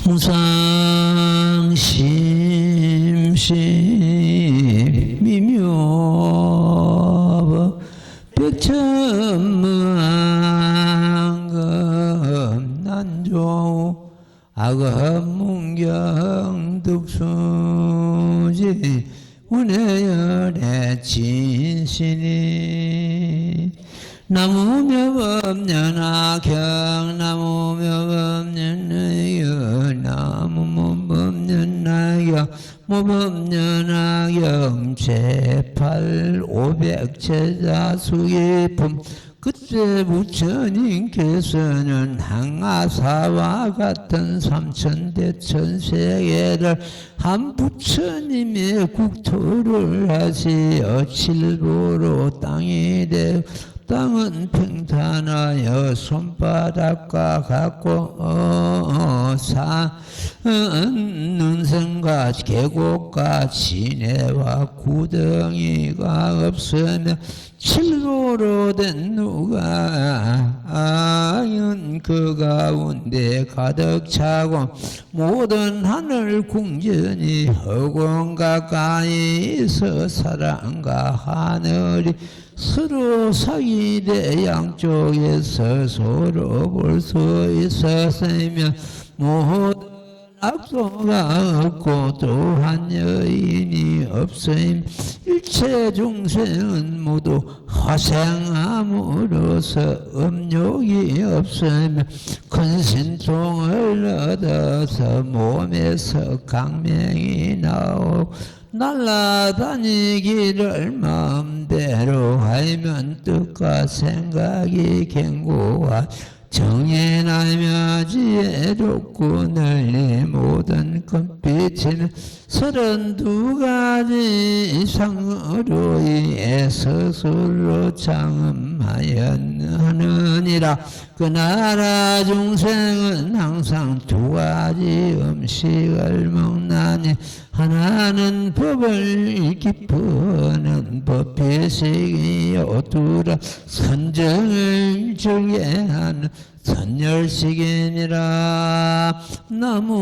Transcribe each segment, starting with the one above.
항상 심심 미묘 백천만금 난조 악업문경 득수지 운해열의 진신이 나무묘법년악형 나무묘법년의여 나무묘법년악형 모법년악형 제8 500제자수기품 그때 부처님께서는 항아사와 같은 삼천대천세계를 한 부처님의 국토를 하시어 칠보로 땅이 되고 땅은 평탄하여 손바닥과 같고 눈성과 계곡과 진해와 구덩이가 없으며 칠보로 된 누가 아연 그 가운데 가득 차고 모든 하늘 궁전이 허공 가까이서 사랑과 하늘이 서로 사이대 양쪽에서 서로 볼 수 있었으며 모든 악도가 없고 또한 여인이 없음 일체 중생은 모두 화생함으로써 음욕이 없으며 큰 신통을 얻어서 몸에서 강명이 나오고 날아다니기를 마음대로 하면 뜻과 생각이 견고한 정해나며 지혜롭고 널리 모든 금빛은 32가지 이상으로 이 스스로 장엄하였느니라. 그 나라 중생은 항상 2가지 음식을 먹나니 하나는 법을 깊어하는 법회식이요 두라 선정을 즐겨하는 선열식이니라. 나무묘법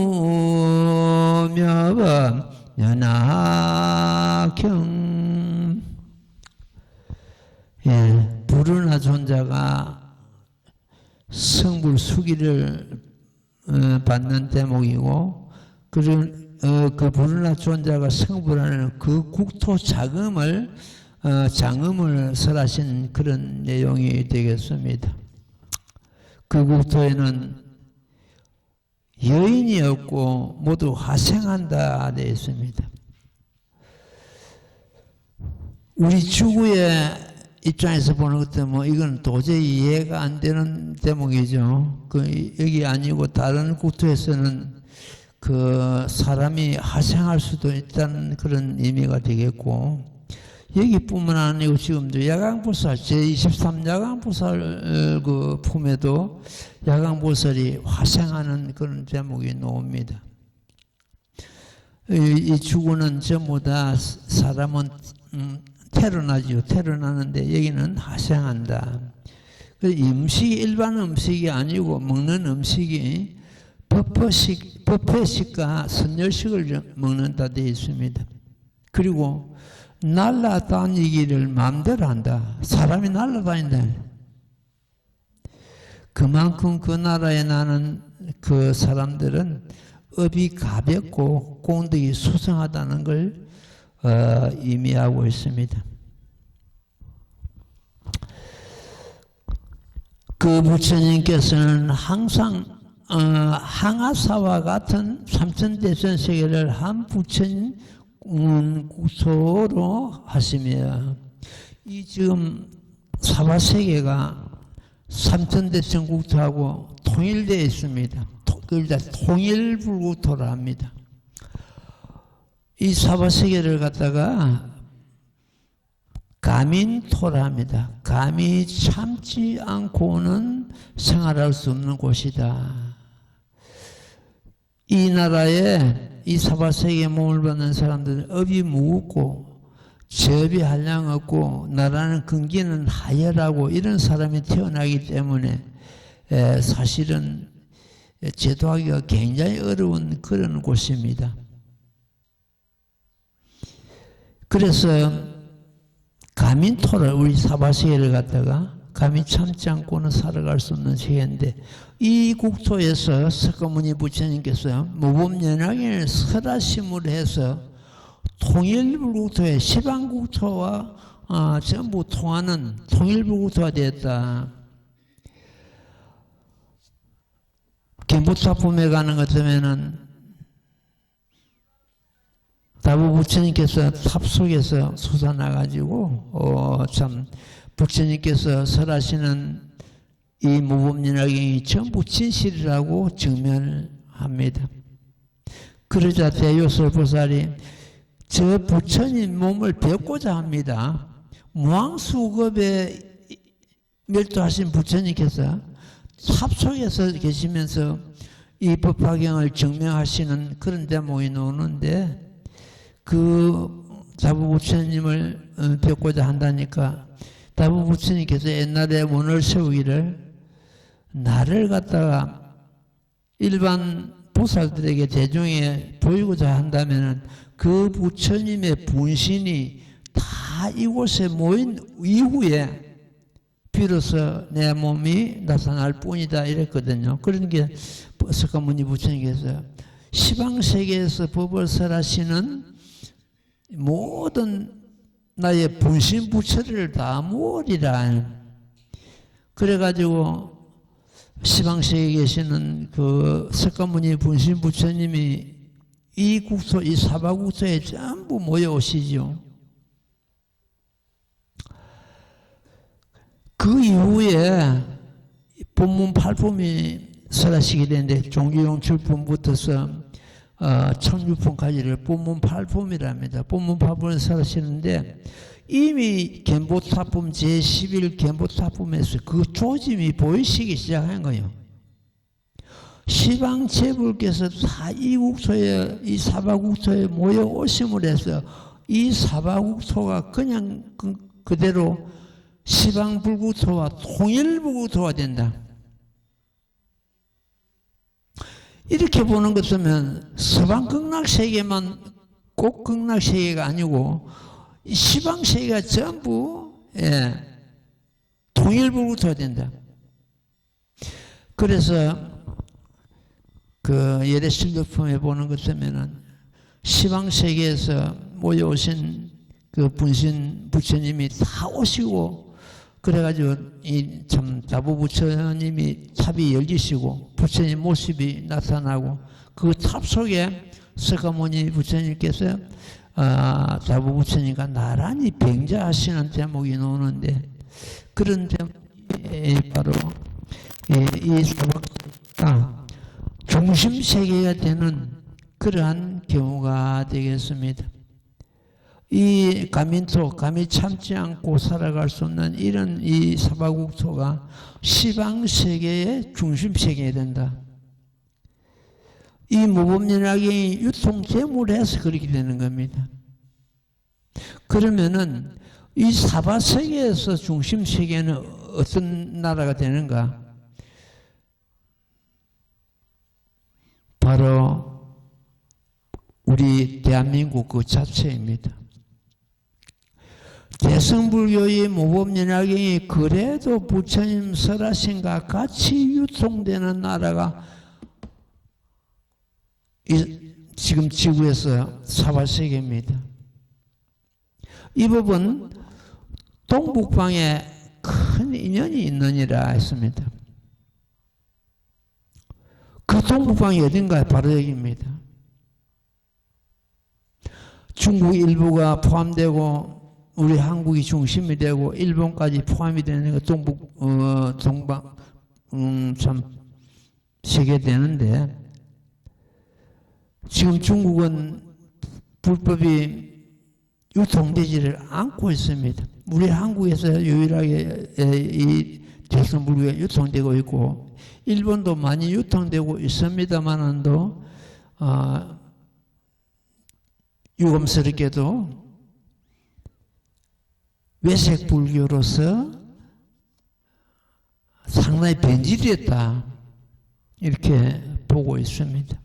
연악형. 불운하 존자가 성불 수기를 받는 대목이고 그 불운하 존자가 성불하는 그 국토 장엄을 설하신 그런 내용이 되겠습니다. 그 국토에는 여인이 없고 모두 화생한다 되어 있습니다. 우리 주구의 입장에서 보는 것 때문에 이건 도저히 이해가 안 되는 대목이죠. 여기 아니고 다른 국토에서는 그 사람이 화생할 수도 있다는 그런 의미가 되겠고, 여기뿐만 아니고 지금도 야광보살 제23 야광보살 그 품에도 야광보살이 화생하는 그런 제목이 나옵니다. 이 주구는 전부 다 사람은 태어나지요. 태어나는데 여기는 화생한다. 이 음식이 일반 음식이 아니고 먹는 음식이 법회식과 선열식을 먹는다 되어 있습니다. 그리고 날아다니기를 마음대로 한다. 사람이 날아다닌다. 그만큼 그 나라에 나는 그 사람들은 업이 가볍고功德이 수성하다는 걸 의미하고 있습니다. 그 부처님께서는 항상 항아사와 같은 삼천대천세계를 한 부처님 구소로 하시며, 이 지금 사바세계가 삼천대천국토하고 통일되어 있습니다. 그걸 통일불국토라 합니다. 이 사바세계를 갖다가 가민토라 합니다. 감히 참지 않고는 생활할 수 없는 곳이다. 이 나라에 이 사바세계에 몸을 받는 사람들은 업이 무겁고 제업이 한량 없고 나라는 근기는 하열하고 이런 사람이 태어나기 때문에 사실은 제도하기가 굉장히 어려운 그런 곳입니다. 그래서 가민토를 우리 사바세계를 갖다가 감히 참지 않고는 살아갈 수 없는 세계인데 이 국토에서 석가모니 부처님께서 모범연합인을 설하심으로 해서 통일부국토의 시방국토와 전부 통하는 통일부국토가 되었다. 견보타품에 가는 것 때문에는 다부 부처님께서 탑 속에서 솟아나가지고 참 부처님께서 설하시는 이 모범연합이 전부 진실이라고 증명합니다. 그러자 대요설보살이 저 부처님 몸을 뵙고자 합니다. 무왕수급에 멸도하신 부처님께서 탑 속에서 계시면서 이 법화경을 증명하시는 그런 대목이 나오는데 그 다부 부처님을 뵙고자 한다니까 다부 부처님께서 옛날에 원을 세우기를 나를 갖다가 일반 보살들에게 대중에 보이고자 한다면 그 부처님의 분신이 다 이곳에 모인 이후에 비로소 내 몸이 나타날 뿐이다 이랬거든요. 그러니까 석가모니 부처님께서 시방세계에서 법을 설하시는 모든 나의 분신 부처를 다 모으리라. 그래가지고 시방세계에 계시는 그 석가모니 분신 부처님이 이 국토, 이 사바국토에 전부 모여오시죠. 그 이후에 본문 8품이 설하시게 되는데 종교용 출품부터서 청유품까지를 본문 8품이랍니다. 본문 8품을 설하시는데 이미 견보타품 제11 견보타품에서 그 조짐이 보이시기 시작한 거예요. 시방제불께서 다 이 국토에 이 사바국토에 모여오심을 해서 이 사바국토가 그냥 그대로 시방불국토와 통일불국토가 된다. 이렇게 보는 것이면 서방극락세계만 꼭 극락세계가 아니고 시방세계가 전부 통일불국토가 된다. 그래서 그 예례실도품에 보는 것이면 시방세계에서 모여오신 그 분신 부처님이 다 오시고 그래가지고 이 참 다부 부처님이 탑이 열리시고 부처님 모습이 나타나고 그 탑 속에 석가모니 부처님께서 다부 부처님과 나란히 병자하시는 대목이 나오는데 그런 대목이 바로 이 사박가 중심 세계가 되는 그러한 경우가 되겠습니다. 이 가민토, 감히 참지 않고 살아갈 수 없는 이런 이 사바국토가 시방세계의 중심세계가 된다. 이 모범연합이 유통재물해서 그렇게 되는 겁니다. 그러면은 이 사바세계에서 중심세계는 어떤 나라가 되는가? 바로 우리 대한민국 그 자체입니다. 대승불교의 모범연합이 그래도 부처님 설하신과 같이 유통되는 나라가 지금 지구에서 사바세계입니다. 이 법은 동북방에 큰 인연이 있느니라 했습니다. 그 동북방이 어딘가요? 바로 여기입니다. 중국 일부가 포함되고 우리 한국이 중심이 되고 일본까지 포함이 되는 그 동방 참 세계 되는데 지금 중국은 불법이 유통되지를 않고 있습니다. 우리 한국에서 유일하게 이 대승불교가 유통되고 있고 일본도 많이 유통되고 있습니다만도 유감스럽게도 외색 불교로서 상당히 변질됐다 이렇게 보고 있습니다.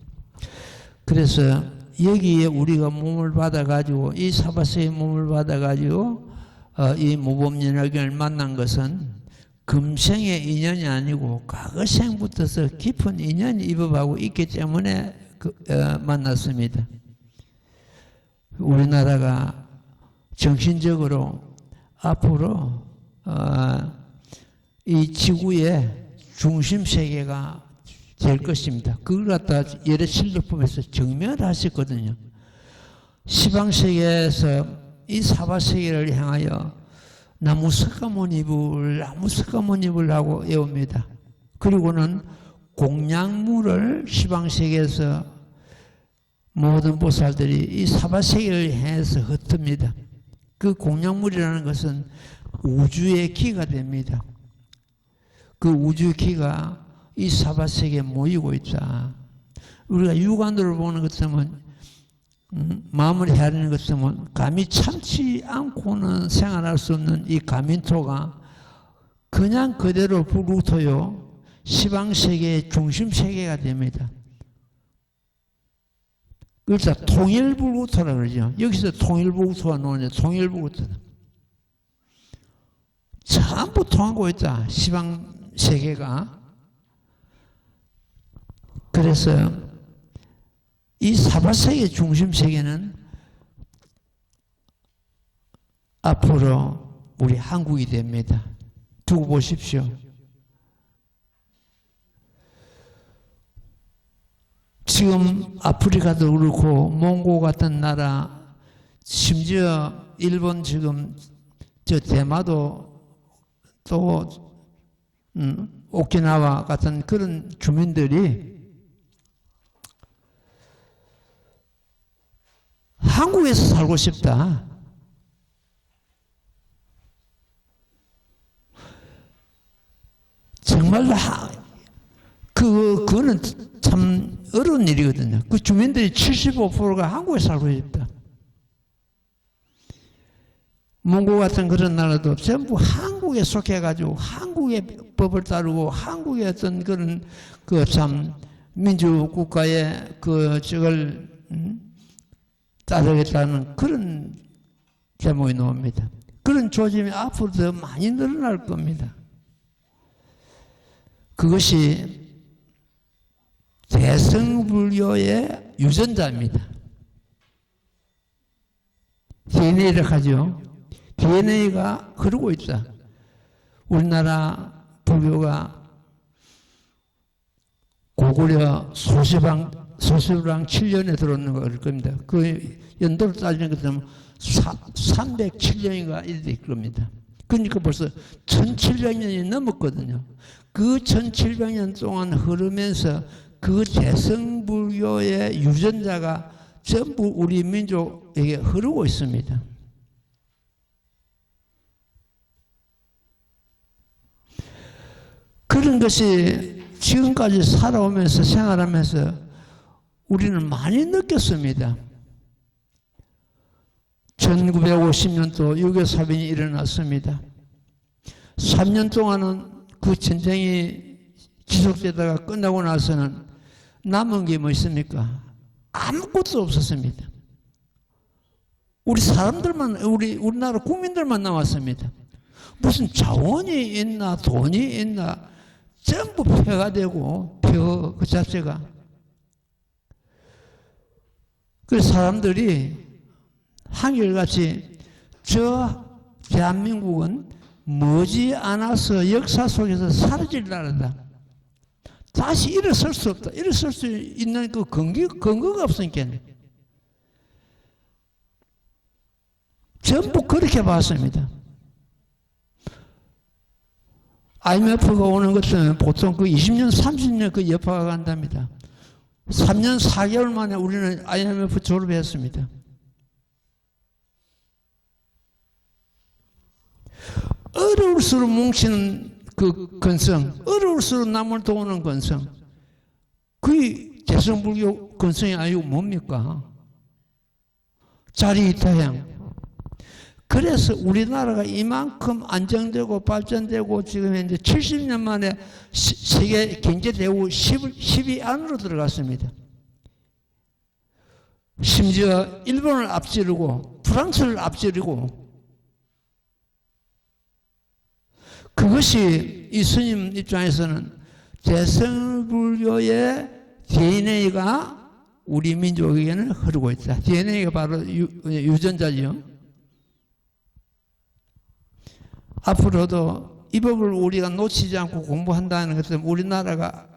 그래서 여기에 우리가 몸을 받아가지고 이 사바세의 몸을 받아가지고 이 무법연합을 만난 것은 금생의 인연이 아니고 과거생부터서 깊은 인연이 입어가고 있기 때문에 만났습니다. 우리나라가 정신적으로 앞으로 이 지구의 중심 세계가 될 것입니다. 그걸 갖다 여러 실력법에서 증명을 하셨거든요. 시방세계에서 이 사바세계를 향하여 나무 석가모니불 하고 외웁니다. 그리고는 공양물을 시방세계에서 모든 보살들이 이 사바세계를 향해서 흩습니다. 그 공양물이라는 것은 우주의 기가 됩니다. 그 우주의 기가 이 사바세계에 모이고 있다. 우리가 육안으로 보는 것처럼 마음을 헤아리는 것처럼 감히 참지 않고는 생활할 수 없는 이 가민토가 그냥 그대로 불국토요 시방세계의 중심세계가 됩니다. 그래서 통일불국토라 그러죠. 여기서 통일불국토가 나오는데 통일불국토다. 전부 통하고 있다. 시방세계가. 그래서 이 사바세계 중심세계는 앞으로 우리 한국이 됩니다. 두고 보십시오. 지금 아프리카도 그렇고 몽고 같은 나라, 심지어 일본 지금 저 대마도 또 오키나와 같은 그런 주민들이 한국에서 살고 싶다. 정말로 그거는 참 어려운 일이거든요. 그 주민들이 75%가 한국에 살고 싶다. 몽고 같은 그런 나라도 전부 한국에 속해가지고 한국의 법을 따르고 한국의 어떤 그런 그 참 민주국가의 저걸 따르겠다는 그런 제목이 나옵니다. 그런 조짐이 앞으로 더 많이 늘어날 겁니다. 그것이 대성불교의 유전자입니다. DNA를 하죠. DNA가 흐르고 있다. 우리나라 불교가 고구려 소시방 7년에 들어오는 걸 겁니다. 그 연도로 따지는 것은 307년인가 이래 될 겁니다. 그러니까 벌써 1700년이 넘었거든요. 그 1700년 동안 흐르면서 그 대성불교의 유전자가 전부 우리 민족에게 흐르고 있습니다. 그런 것이 지금까지 살아오면서 생활하면서 우리는 많이 느꼈습니다. 1950년도 6.25 사변이 일어났습니다. 3년 동안은 그 전쟁이 지속되다가 끝나고 나서는 남은 게 뭐 있습니까? 아무것도 없었습니다. 우리 사람들만, 우리나라 국민들만 남았습니다. 무슨 자원이 있나 돈이 있나 전부 폐가 되고 폐허 그 자체가. 그 사람들이 한결같이 저 대한민국은 머지않아서 역사 속에서 사라질 나라다. 다시 일어설 수 없다. 일어설 수 있는 그 근거가 없으니까. 전부 그렇게 봤습니다. IMF가 오는 것은 보통 그 20년, 30년 그 여파가 간답니다. 3년 4개월 만에 우리는 IMF 졸업했습니다. 어려울수록 뭉치는 그 근성, 어려울수록 남을 도우는 근성, 그게 대성불교 근성이 아니고 뭡니까? 자리이타향. 그래서 우리나라가 이만큼 안정되고 발전되고 지금 이제 70년 만에 세계 경제대국 10위 안으로 들어갔습니다. 심지어 일본을 앞지르고 프랑스를 앞지르고, 그것이 이 스님 입장에서는 대승불교의 DNA가 우리 민족에게는 흐르고 있다. DNA가 바로 유전자죠. 앞으로도 이 법을 우리가 놓치지 않고 공부한다는 것은 우리나라가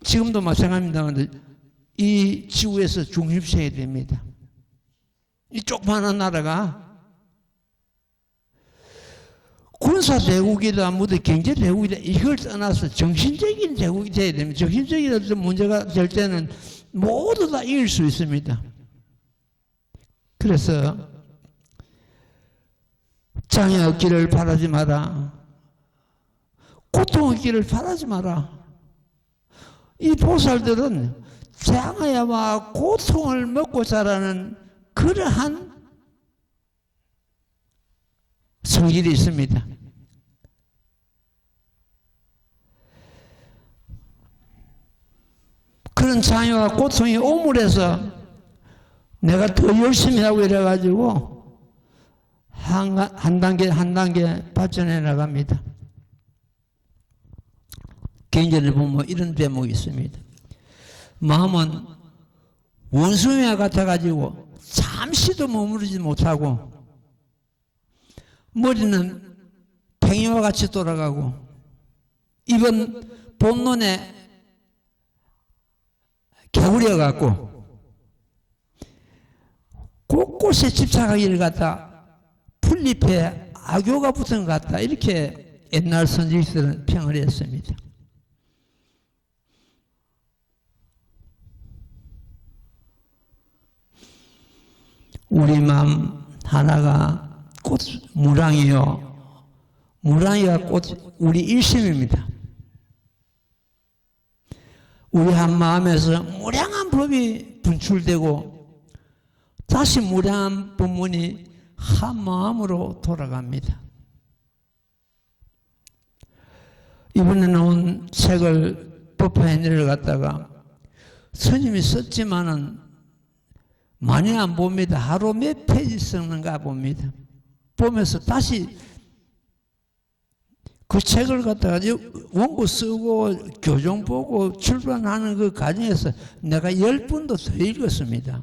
지금도 마찬가지입니다만 이 지구에서 중심세가 됩니다. 이 조그마한 나라가 군사대국이다, 무대 경제대국이다, 이걸 떠나서 정신적인 대국이 돼야 됩니다. 정신적인 어떤 문제가 될 때는 모두 다 이길 수 있습니다. 그래서 장애 없기를 바라지 마라. 고통 없기를 바라지 마라. 이 보살들은 장애와 고통을 먹고 자라는 그러한 성질이 있습니다. 그런 장애와 고통이 오물해서 내가 더 열심히 하고 이래가지고 한 단계 발전해 나갑니다. 경전을 보면 이런 대목이 있습니다. 마음은 원숭이와 같아가지고 잠시도 머무르지 못하고, 머리는 팽이와 같이 돌아가고, 입은 본론에 개구리와 같고, 곳곳에 집착하기를 갖다 풀잎에 악교가 붙은 것 같다. 이렇게 옛날 선지식들은 평을 했습니다. 우리 마음 하나가 꽃 무랑이요. 무랑이가 꽃 우리 일심입니다. 우리 한 마음에서 무량한 법이 분출되고 다시 무량한 법문이 한 마음으로 돌아갑니다. 이번에 나온 책을 법화해내를 갖다가 스님이 썼지만은 많이 안 봅니다. 하루 몇 페이지 쓰는가 봅니다. 보면서 다시 그 책을 갖다가 원고 쓰고 교정 보고 출판하는 그 과정에서 내가 10번도 더 읽었습니다.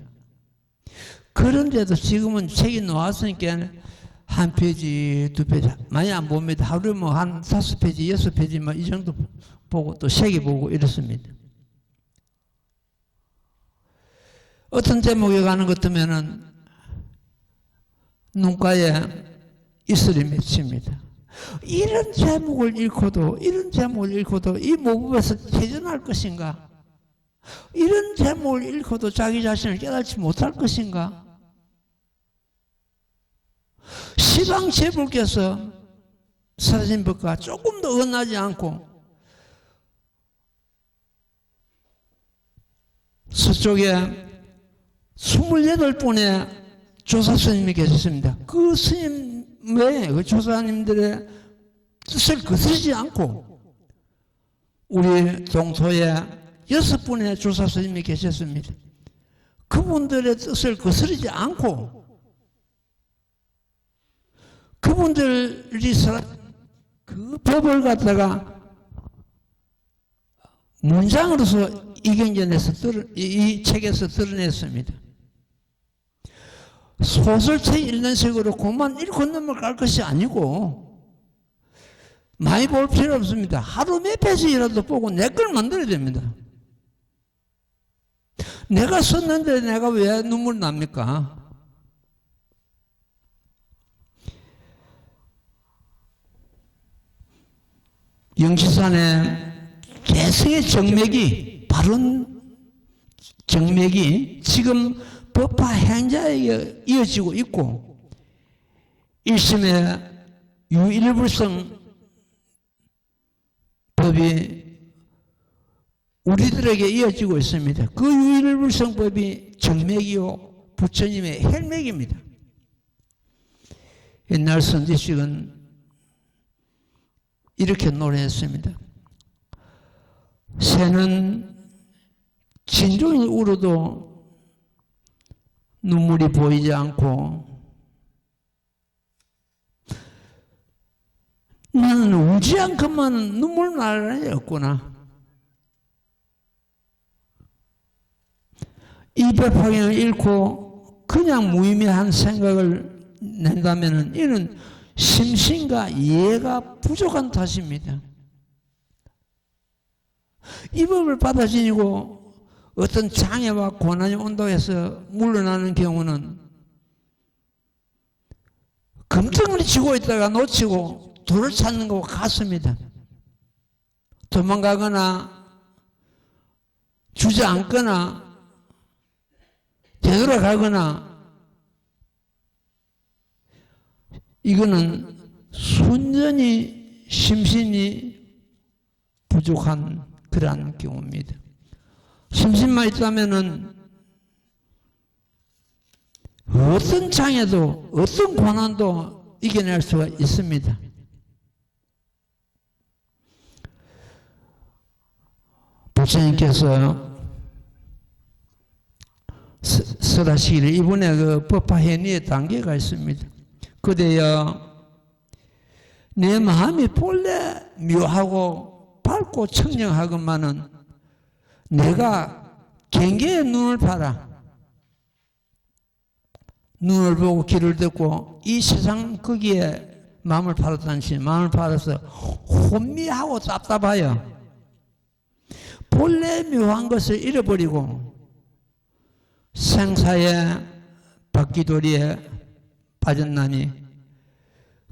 그런데도 지금은 책이 나왔으니까 한 페이지, 두 페이지 많이 안 봅니다. 하루에 뭐 한 5페이지, 6페이지 뭐 이 정도 보고 또 3개 보고 이렇습니다. 어떤 제목에 가는 것 같으면은 눈가에 이슬이 맺힙니다. 이런 제목을 읽고도 이 모국에서 퇴전할 것인가? 이런 제목을 읽고도 자기 자신을 깨닫지 못할 것인가? 시방 제불께서 사라진 법과 조금도 어긋나지 않고 서쪽에 28분의 조사 스님이 계셨습니다. 그 스님의 그 조사님들의 뜻을 거스르지 않고 우리 동토에 6분의 조사 스님이 계셨습니다. 그분들의 뜻을 거스르지 않고 그분들이 그 법을 갖다가 문장으로서 이 경전에서 이 책에서 드러냈습니다. 소설책 읽는 식으로 그만 읽고 넘어갈 것이 아니고 많이 볼 필요 없습니다. 하루 몇 페이지라도 보고 내 걸 만들어야 됩니다. 내가 썼는데 내가 왜 눈물 납니까? 영시산의 개성의 정맥이, 바른 정맥이 지금 법화 행자에게 이어지고 있고, 1심의 유일불성 법이 우리들에게 이어지고 있습니다. 그 유일불성 법이 정맥이요 부처님의 혈맥입니다. 옛날 선지식은 이렇게 노래했습니다. 새는 진종이 울어도 눈물이 보이지 않고 나는 울지 않고만 눈물 나라니 없구나. 입에 잃고 그냥 무의미한 생각을 낸다면 이는 심신과 이해가 부족한 탓입니다. 이 법을 받아 지니고 어떤 장애와 고난이 온다고 해서 물러나는 경우는 금덩어리 쥐고 있다가 놓치고 돌을 찾는 것과 같습니다. 도망가거나 주저앉거나 되돌아가거나 이거는 순전히 심신이 부족한 그러한 경우입니다. 심신만 있다면은 어떤 장애도 어떤 고난도 이겨낼 수가 있습니다. 부처님께서 설하시기를 이번에 그 법화행위의 단계가 있습니다. 그대여 내 마음이 본래 묘하고 밝고 청정하건만은 내가 경계의 눈을 봐라. 눈을 보고 귀를 듣고 이 세상 거기에 마음을 팔았다니 마음을 팔아서 혼미하고 답답하여 본래 묘한 것을 잃어버리고 생사의 바퀴돌이에 빠졌나니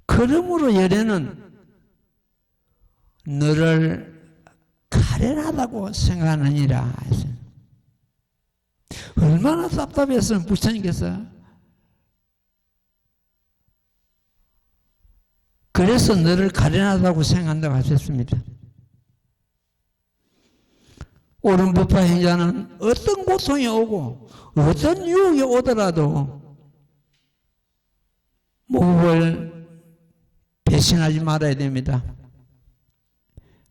그러므로 열애는 너를 가련하다고 생각하느니라. 얼마나 답답했으면 부처님께서 그래서 너를 가련하다고 생각한다고 하셨습니다. 옳은 법화 행자는 어떤 고통이 오고 어떤 유혹이 오더라도 목을 배신하지 말아야 됩니다.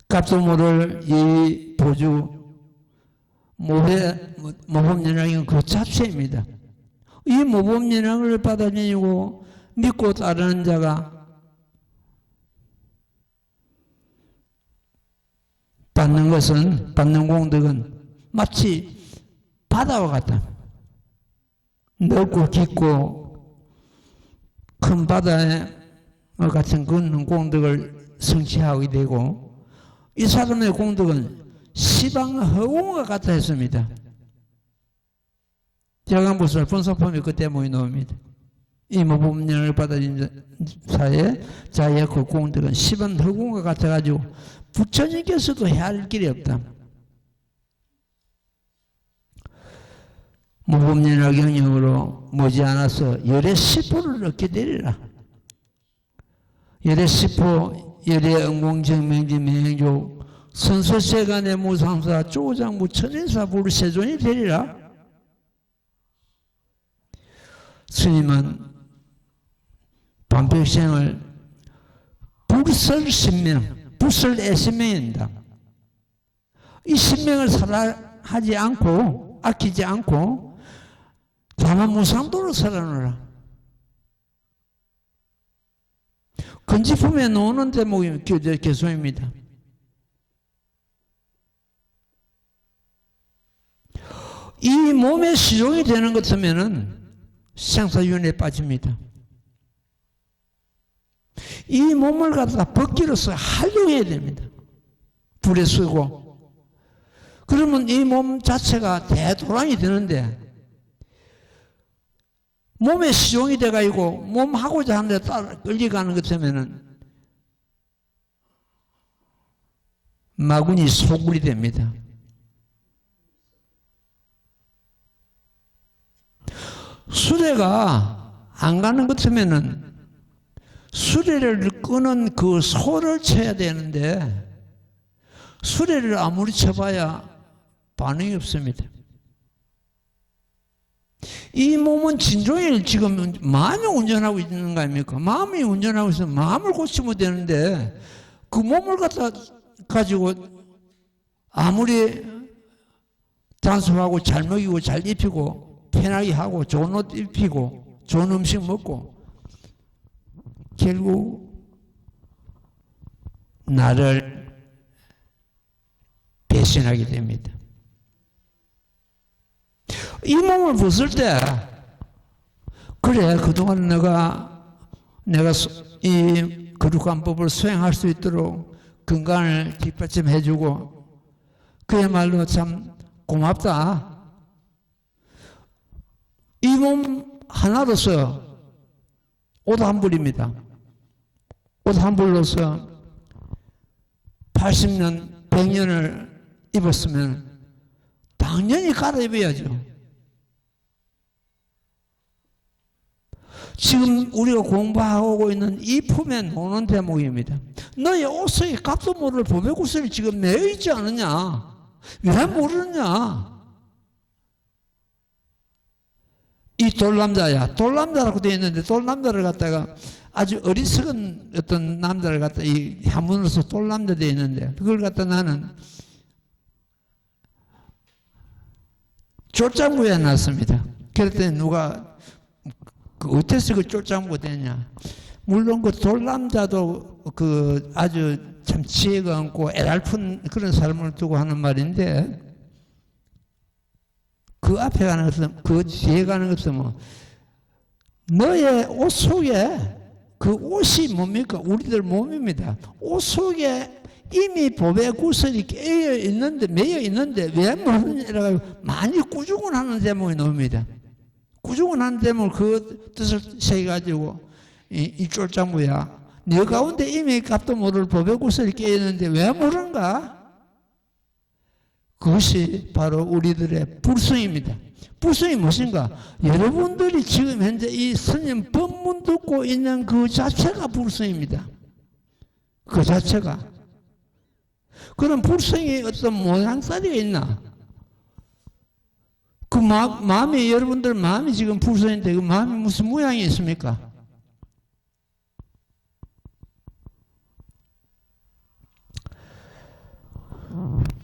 값도 모를 예의 보주 모범연락은 그 자체입니다. 이 모범연락을 받아들이고 믿고 따르는 자가 받는 공덕은 마치 바다와 같다. 넓고 깊고 큰 바다에 같은 그런 공덕을 성취하게 되고 이 사람의 공덕은 시방 허공과 같아 했습니다. 제가 무엇을 분석하면 그때 모이 나옵니다. 이 모범령을 받아들인 자의 그 공덕은 시방 허공과 같아가지고 부처님께서도 헤아릴 길이 없다. 모범연락 영역으로 머지않아서 열의 시포를 얻게 되리라. 열의 시포, 열의 응공정명지 명조, 선서세간의 무상사, 조장무 천인사 불세존이 되리라. 스님은 반백생을 불설신명, 불설애신명입니다. 이 신명을 살아하지 않고 아끼지 않고 다만 무상도로 살아노라. 건지품에 놓는 대목이 개소입니다. 이 몸에 시종이 되는 것 같으면은 생사윤회에 빠집니다. 이 몸을 갖다 벗기로서 활용해야 됩니다. 불에 쓰고. 그러면 이 몸 자체가 대도란이 되는데 몸에 시종이 돼가지고 몸 하고자 하는데 따라 끌려가는 것 같으면은 마구니 소굴이 됩니다. 수레가 안 가는 것 같으면은 수레를 끄는 그 소를 쳐야 되는데 수레를 아무리 쳐봐야 반응이 없습니다. 이 몸은 진종일 지금 마음이 운전하고 있는 거 아닙니까? 마음이 운전하고 있으면 마음을 고치면 되는데 그 몸을 갖다 가지고 아무리 단속하고 잘 먹이고 잘 입히고 편하게 하고 좋은 옷 입히고 좋은 음식 먹고 결국 나를 배신하게 됩니다. 이 몸을 벗을 때 그래 그동안 내가 이 거룩한 법을 수행할 수 있도록 건강을 뒷받침해주고 그야말로 참 고맙다. 이 몸 하나로서 옷 한 벌입니다. 옷 한 벌로서 80년, 100년을 입었으면 당연히 갈아입어야죠. 지금 우리가 공부하고 있는 이 품에 노는 대목입니다. 너의 옷에 값도 모를 보배구슬이 지금 매여 있지 않느냐? 왜 모르느냐? 이 돌남자야. 돌남자라고 되어 있는데 돌남자를 갖다가 아주 어리석은 어떤 남자를 갖다 이 한문으로서 돌남자 되어 있는데 그걸 갖다 나는 쫄장구에 해놨습니다. 그랬더니 누가 어째서 그 쫄장구가 되냐? 물론 그 돌남자도 그 아주 참 지혜가 없고 애랄픈 그런 삶을 두고 하는 말인데 그 앞에 가는 것은 그 뒤에 가는 것은 뭐 너의 옷 속에 그 옷이 뭡니까? 우리들 몸입니다. 옷 속에 이미 보배 구슬이 깨어 있는데 매여 있는데 왜 모르느냐고 많이 꾸중을 하는 제목이 나옵니다. 꾸중을 하는 제목을 그 뜻을 새겨가지고 이 쫄장구야. 너 가운데 이미 값도 모를 보배 구슬이 깨어 있는데 왜 모르는가? 그것이 바로 우리들의 불성입니다. 불성이 무엇인가? 여러분들이 지금 현재 이 스님 법문 듣고 있는 그 자체가 불성입니다. 그 자체가. 그런 불성이 어떤 모양새가 있나? 그 마음이, 여러분들 마음이 지금 불성인데 그 마음이 무슨 모양이 있습니까?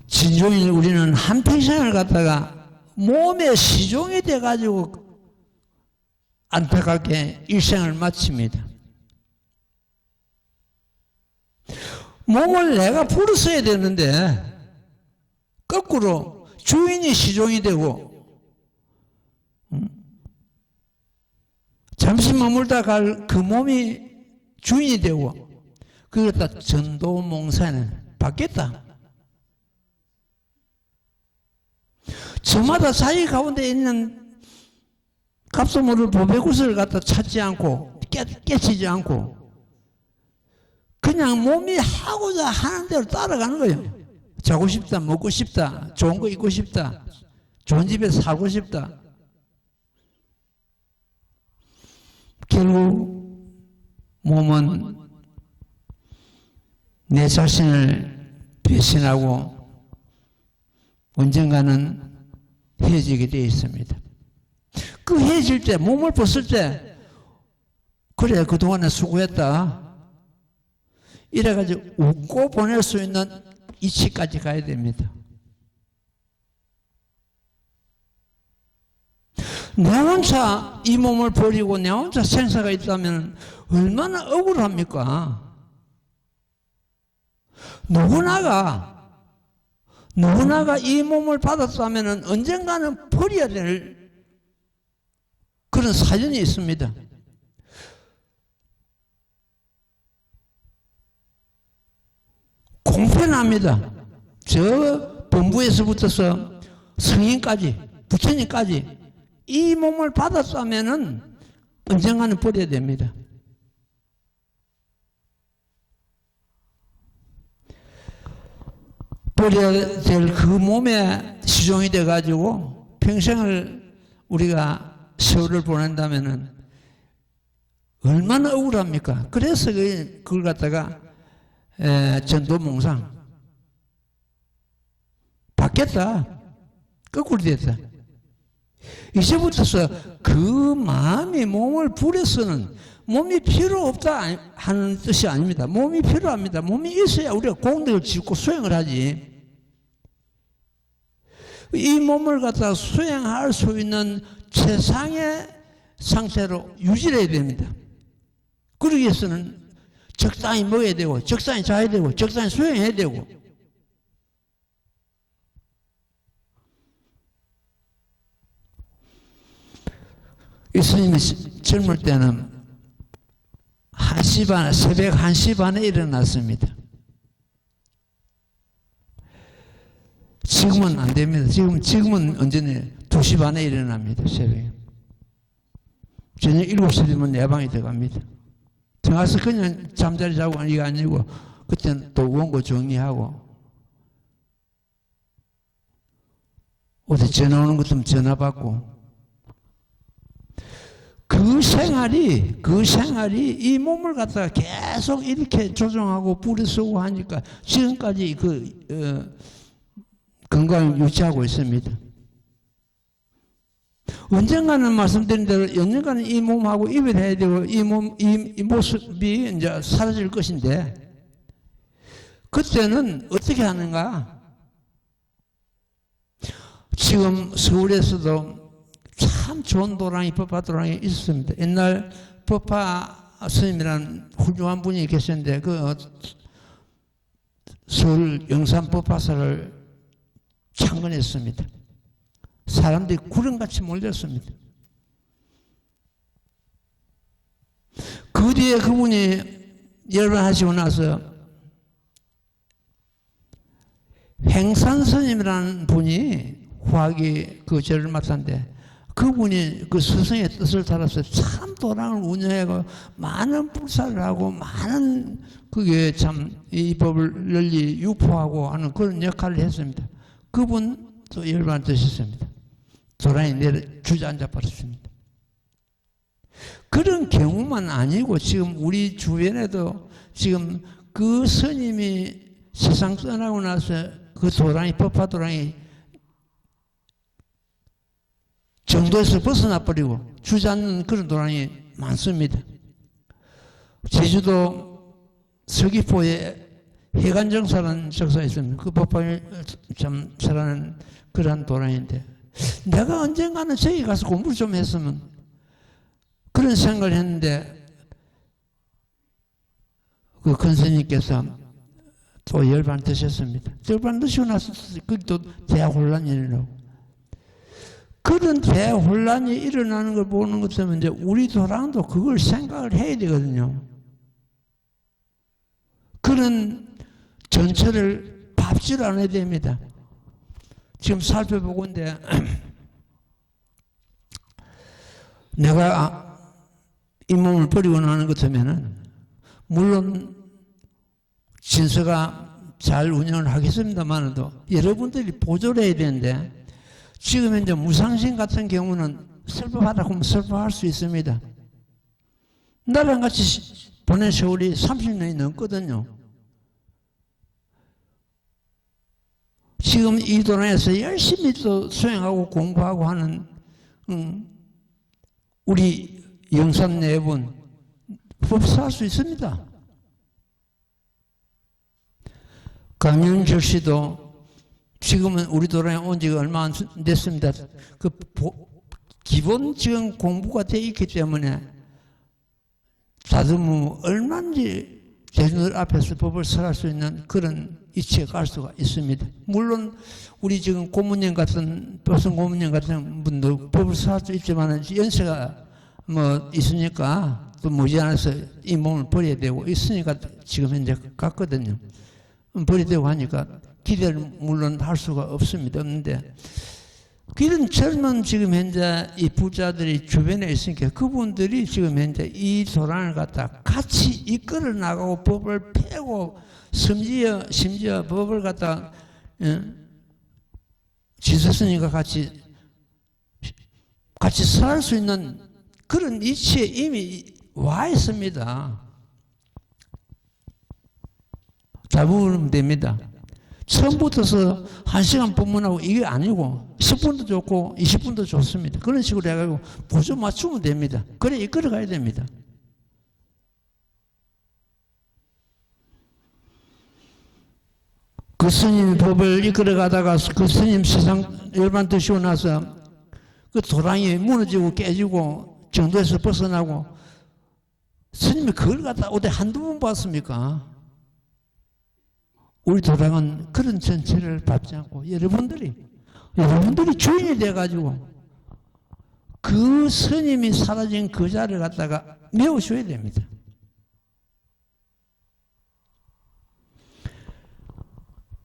진종인 우리는 한평생을 갖다가 몸의 시종이 돼가지고 안타깝게 일생을 마칩니다. 몸을 내가 부르서야 되는데 거꾸로 주인이 시종이 되고 잠시 머물다 갈 그 몸이 주인이 되고 그러다 전도몽사는 받겠다. 저마다 자기 가운데 있는 값도 모를 보배구슬을 갖다 찾지 않고 깨치지 않고 그냥 몸이 하고자 하는 대로 따라가는 거예요. 자고 싶다, 먹고 싶다, 좋은 거 입고 싶다, 좋은 집에 살고 싶다. 결국 몸은 내 자신을 배신하고 언젠가는 헤어지게 되어 있습니다. 그 헤어질 때, 몸을 벗을 때, 그래, 그동안에 수고했다. 이래가지고 웃고 보낼 수 있는 이치까지 가야 됩니다. 내 혼자 이 몸을 버리고 내 혼자 생사가 있다면 얼마나 억울합니까? 누구나가 이 몸을 받았다면 언젠가는 버려야 될 그런 사연이 있습니다. 공평합니다. 저 본부에서부터서 성인까지, 부처님까지 이 몸을 받았다면 언젠가는 버려야 됩니다. 버려야 될 그 몸에 시종이 돼가지고 평생을 우리가 세월을 보낸다면 얼마나 억울합니까? 그래서 그걸 갖다가 이제부터서 그 마음이 몸을 부려서는 몸이 필요 없다 하는 뜻이 아닙니다. 몸이 필요합니다. 몸이 있어야 우리가 공덕을 짓고 수행을 하지. 이 몸을 갖다 수행할 수 있는 최상의 상태로 유지를 해야 됩니다. 그러기 위해서는 적당히 먹어야 되고, 적당히 자야 되고, 적당히 수행해야 되고. 이 스님이 젊을 때는 1시 반, 새벽 1시 반에 일어났습니다. 지금은 안 됩니다. 지금은 언제냐? 2시 반에 일어납니다. 새벽에. 저녁 7시 되면 내 방에 들어갑니다. 들어가서 그냥 잠자리 자고 이게 아니고, 그때는 또 원고 정리하고, 어디 전화 오는 것도 전화 받고, 그 생활이 이 몸을 갖다가 계속 이렇게 조정하고 뿌리 쓰고 하니까 지금까지 건강을 유지하고 있습니다. 언젠가는 말씀드린 대로 언젠가는 이 몸하고 이별해야 되고 이 모습이 이제 사라질 것인데 그때는 어떻게 하는가? 지금 서울에서도 참 좋은 도랑이, 법화 도랑이 있었습니다. 옛날 법화 스님이라는 훌륭한 분이 계셨는데, 서울 영산 법화사를 창건했습니다. 사람들이 구름같이 몰렸습니다. 그 뒤에 그분이 열반하시고 나서 행산 스님이라는 분이 화학이 그 절을 맡았는데, 그분이 그 스승의 뜻을 따라서 참 도랑을 운영하고 많은 불사를 하고 많은 그게 참 이 법을 널리 유포하고 하는 그런 역할을 했습니다. 그분도 열반 드셨습니다. 도랑이 주저앉아 버렸습니다. 그런 경우만 아니고 지금 우리 주변에도 지금 그 스님이 세상 떠나고 나서 그 도랑이, 법화 도랑이 정도에서 벗어나 버리고 주저앉는 그런 도랑이 많습니다. 제주도 서귀포에 해관정사라는 적사가 있습니다. 그 법화를 참 잘하는 그러한 도랑인데, 내가 언젠가는 저기 가서 공부를 좀 했으면 그런 생각을 했는데, 그 큰 스님께서 또 열반 드셨습니다. 열반 드시고 나서 그또 대혼란이 일어나고, 그런 대혼란이 일어나는 걸 보는 것처럼 이제 우리 도랑도 그걸 생각을 해야 되거든요. 그런 전철을 밟질 않아야 됩니다. 지금 살펴보고 있는데, 내가 이 몸을 버리고 나는 것 같으면은, 물론 진서가 잘 운영을 하겠습니다만도 여러분들이 보조를 해야 되는데, 지금 이제 무상신 같은 경우는 슬퍼하라고 하면 슬퍼할 수 있습니다. 나랑 같이 보낸 세월이 30년이 넘거든요. 지금 이 도랑에서 열심히 또 수행하고 공부하고 하는 우리 영산 네 분 법사할 수 있습니다. 강윤철 씨도 지금은 우리 도랑에 온 지가 얼마 안 됐습니다. 그 기본 지금 공부가 되어 있기 때문에 다듬으면 얼마든지 제주들 앞에서 법을 설할 수 있는 그런 이치에 갈 수가 있습니다. 물론 우리 지금 고문님 같은 도선 고문님 같은 분도 법을 설할 수 있지만 연세가 뭐 있으니까 또 무지않아서 이 몸을 버려야 되고 있으니까 지금 현재 갔거든요. 버려야 되고 하니까 기대를 물론 할 수가 없습니다. 없는데 이런 젊은 지금 현재 이 부자들이 주변에 있으니까 그분들이 지금 현재 이 도랑을 갖다 같이 이끌어 나가고 법을 펴고 심지어 법을 갖다 지스스님과 같이 살 수 있는 그런 이치에 이미 와 있습니다. 잘 보면 됩니다. 처음부터서 1시간 법문하고 이게 아니고 10분도 좋고 20분도 좋습니다. 그런 식으로 해가지고 보조 맞추면 됩니다. 그래 이끌어 가야 됩니다. 그 스님 법을 이끌어 가다가 그 스님 세상 열반 드시고 나서 그 도랑이 무너지고 깨지고 정도에서 벗어나고 스님이 그걸 갖다 어디 한두 번 봤습니까? 우리 도랑은 그런 전체를 밟지 않고 여러분들이 주인이 돼가지고 그 스님이 사라진 그 자리를 갖다가 메우셔야 됩니다.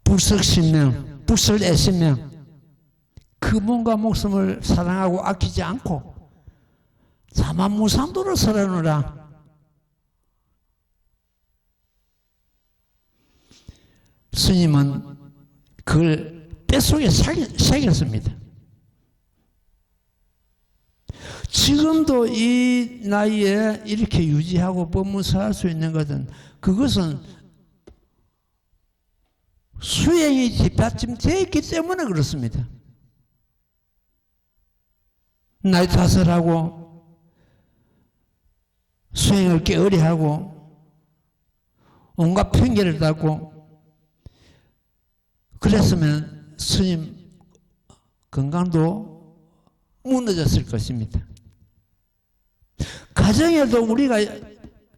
불석신명, 불설애신명, 그 몸과 목숨을 사랑하고 아끼지 않고 자만무상도를 설하노라. 스님은 그걸 뱃속에 새겼습니다. 지금도 이 나이에 이렇게 유지하고 법문서할 수 있는 것은 그것은 수행이 뒷받침되어 있기 때문에 그렇습니다. 나이 탓을 하고 수행을 게으리하고 온갖 핑계를 대고 그랬으면 스님 건강도 무너졌을 것입니다. 가정에도 우리가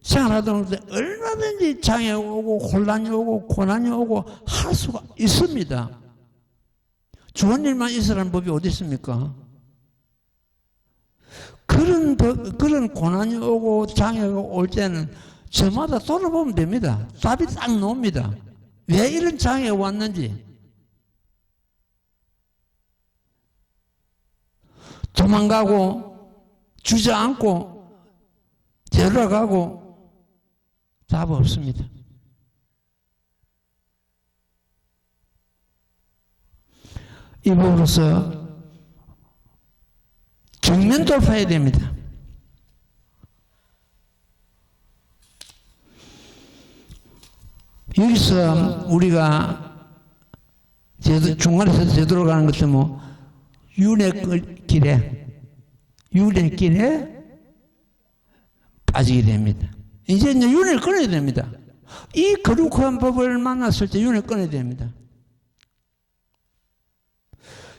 생활하다 보면 얼마든지 장애 오고 혼란이 오고 고난이 오고 할 수가 있습니다. 좋은 일만 있으라는 법이 어디 있습니까? 그런 고난이 오고 장애가 올 때는 저마다 돌아보면 됩니다. 답이 딱 나옵니다. 왜 이런 장애가 왔는지. 도망가고 주저앉고 되돌아가고 답 없습니다. 이 법으로서 정면 돌파해야 됩니다. 여기서 우리가 중간에서 되돌아가는 것은 뭐 윤회길에 빠지게 됩니다. 이제 윤회를 끊어야 됩니다. 이 거룩한 법을 만났을 때 윤회를 끊어야 됩니다.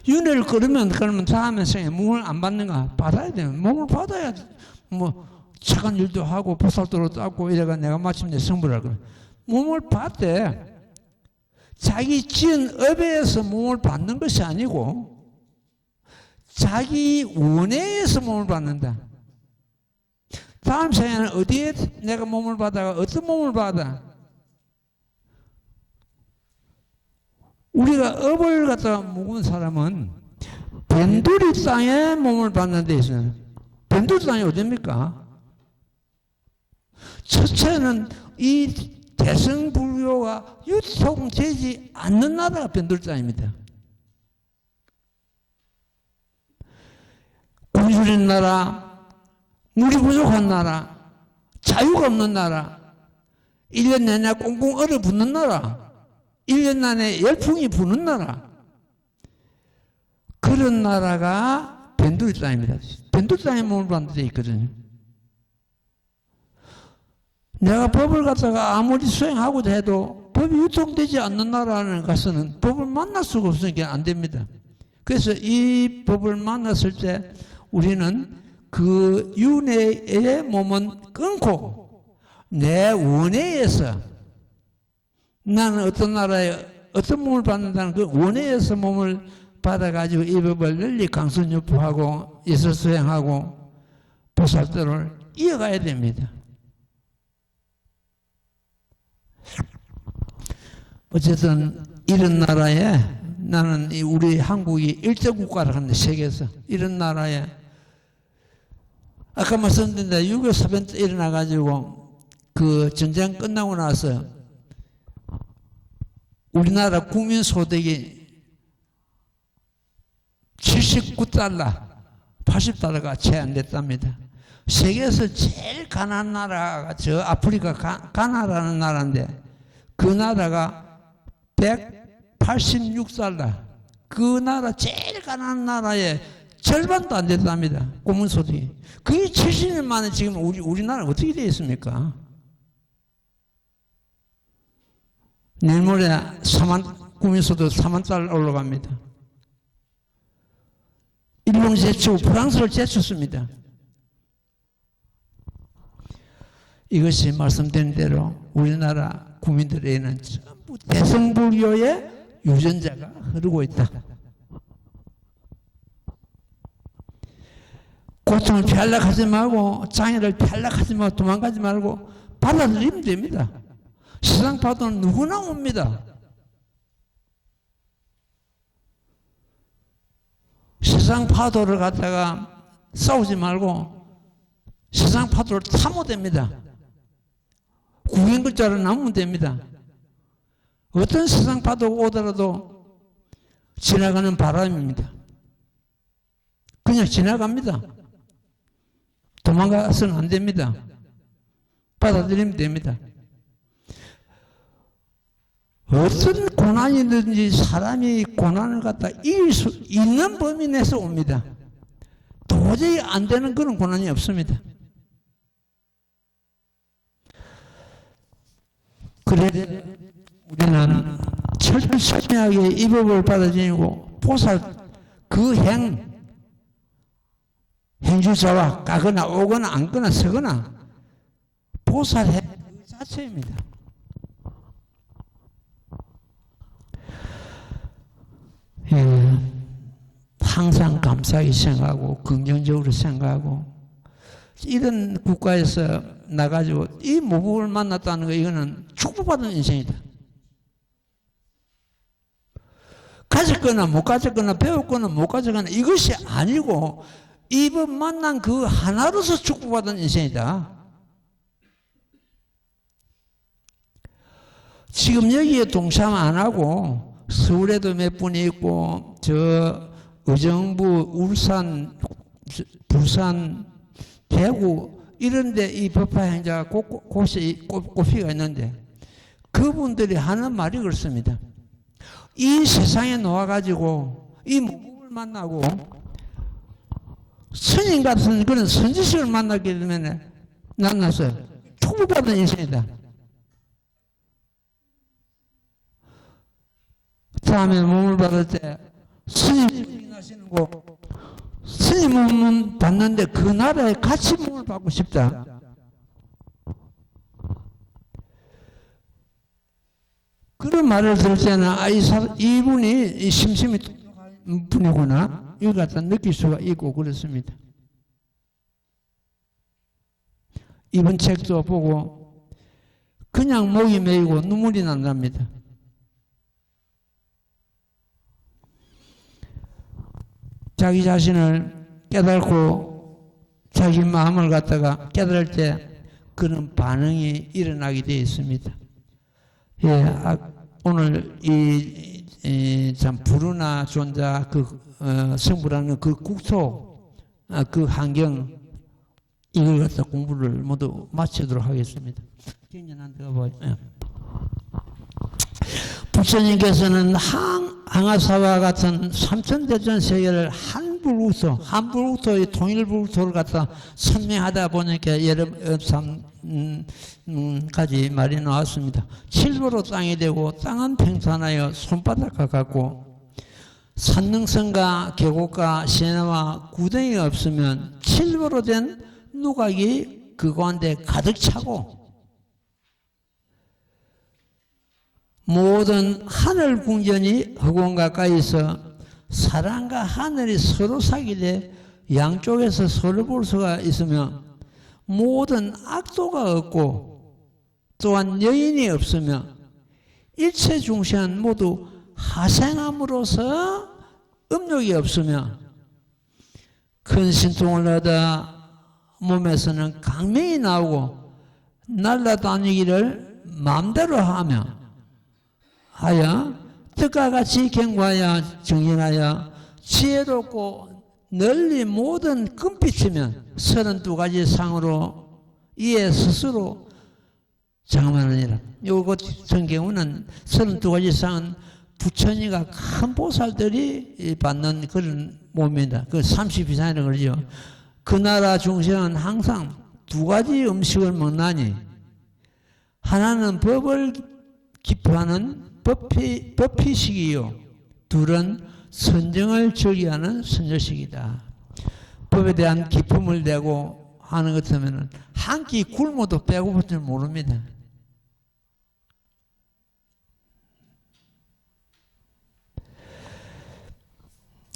윤회를 끊으면 그러면 다음에 생에 몸을 안 받는가? 받아야 돼요. 몸을 받아야 뭐 착한 일도 하고 보살도로 닦고 이래가 내가 마침내 성불할 거야. 몸을 받되 자기 지은 업에서 몸을 받는 것이 아니고 자기 원해에서 몸을 받는다. 다음 생에는 어디에 내가 몸을 받아가 어떤 몸을 받아? 우리가 업을 갖다가 묵은 사람은 변두리 땅에 몸을 받는 데 있어요. 변두리 땅이 어디입니까? 첫째는 이 대승불교가 유통되지 않는 나라가 변두리 땅입니다. 굶주린 나라, 물이 부족한 나라, 자유가 없는 나라, 1년 내내 꽁꽁 얼어붙는 나라, 1년 안에 열풍이 부는 나라, 그런 나라가 변두리 땅입니다. 변두리 땅에 몸을 받는 데 있거든요. 내가 법을 갖다가 아무리 수행하고자 해도 법이 유통되지 않는 나라는 가서는 법을 만날 수가 없으니까 안 됩니다. 그래서 이 법을 만났을 때 우리는 그 윤회의 몸은 끊고 내 원회에서 나는 어떤 나라에 어떤 몸을 받는다는 그 원회에서 몸을 받아가지고 이 법을 널리 강선유포하고 예설수행하고 보살도를 이어가야 됩니다. 어쨌든 이런 나라에 나는 우리 한국이 1등 국가를 하는데 세계에서 이런 나라에 아까 말씀드린 대로 6.25 사변 때 일어나가지고 그 전쟁 끝나고 나서 우리나라 국민 소득이 79달러, 80달러가 채 안 됐답니다. 세계에서 제일 가난한 나라가 저 아프리카 가나라는 나라인데 그 나라가 86달러. 그 나라 제일 가난한 나라의 절반도 안 됐답니다. 고문소득이. 그게 70년 만에 지금 우리나라 어떻게 되어 있습니까? 내일 모레 국민소득 4만 달러 올라갑니다. 일본 제치고 프랑스를 제쳤습니다. 이것이 말씀드린 대로 우리나라 국민들에게는 전부 대성불교의 유전자가 흐르고 있다. 고통을 피하려고 하지 말고 장애를 피하려고 하지 말고 도망가지 말고 받아들이면 됩니다. 세상 파도는 누구나 옵니다. 세상 파도를 갖다가 싸우지 말고 세상 파도를 타면 됩니다. 구경글자로 남으면 됩니다. 어떤 세상 파도가 오더라도 지나가는 바람입니다. 그냥 지나갑니다. 도망가서는 안 됩니다. 받아들이면 됩니다. 어떤 고난이든지 사람이 고난을 갖다 이길 수 있는 범위 내에서 옵니다. 도저히 안 되는 그런 고난이 없습니다. 그래 우리는 철저하게 이 법을 받아들이고 보살 그 행주자와 가거나 오거나 앉거나 서거나 보살 행 자체입니다. 항상 감사하게 생각하고 긍정적으로 생각하고 이런 국가에서 나가지고 이 모국을 만났다는 거 이거는 축복받은 인생이다. 가졌거나 못 가졌거나 배웠거나 못 가졌거나 이것이 아니고 이 법 만난 그 하나로서 축복받은 인생이다. 지금 여기에 동참 안 하고 서울에도 몇 분이 있고 저 의정부, 울산, 부산, 대구 이런 데 이 법화 행자가 곳이 꽃피가 있는데 그분들이 하는 말이 그렇습니다. 이 세상에 놓아가지고 이 무국을 만나고 스님 같은 그런 선지식을 만나게 되면 만나서 축복받은 인생이다. 다음에 몸을 받을 때 스님이 나시는 거 스님 몸은 받는데 그 나라에 같이 몸을 받고 싶다. 그런 말을 들을 때는 이분이 심심이 똑똑한 분이구나 이걸 갖다 느낄 수가 있고 그렇습니다. 이번 책도 보고 그냥 목이 메이고 눈물이 난답니다. 자기 자신을 깨닫고 자기 마음을 갖다가 깨달을 때 그런 반응이 일어나게 되어 있습니다. 예, 오늘 참 부르나 존자 성부라는 그 국토 그 환경 이걸 갖다 공부를 모두 마치도록 하겠습니다. 경전한 데가 뭐 부처님께서는 항아사와 같은 삼천대전 세계를 한불국토의 통일불국토를 갖다 선명하다 보니까 여러 가지 말이 나왔습니다. 칠보로 땅이 되고 땅은 평탄하여 손바닥과 같고 산능성과 계곡과 시내와 구덩이가 없으면 칠보로 된 누각이 그 가운데 가득 차고 모든 하늘 궁전이 허공 가까이서 사람과 하늘이 서로 사귀되 양쪽에서 서로 볼 수가 있으며 모든 악도가 없고 또한 여인이 없으며 일체 중생은 모두 하생함으로써 음욕이 없으며 큰 신통을 얻어 몸에서는 강명이 나오고 날아다니기를 마음대로 하며 뜻과 같이 경과하여 정행하여 지혜롭고 널리 모든 금빛이면 32가지 상으로 이에 스스로 장만하니라. 요것 성경은 32가지 상은 부처니가 큰 보살들이 받는 그런 몸입니다. 그 30 이상이라고 그러죠. 그 나라 중생은 항상 두 가지 음식을 먹나니 하나는 법을 기표하는 법피식이요. 둘은 선정을 즐기하는 선정식이다. 법에 대한 기품을 내고 하는 것 같으면 한 끼 굶어도 배고플 줄 모릅니다.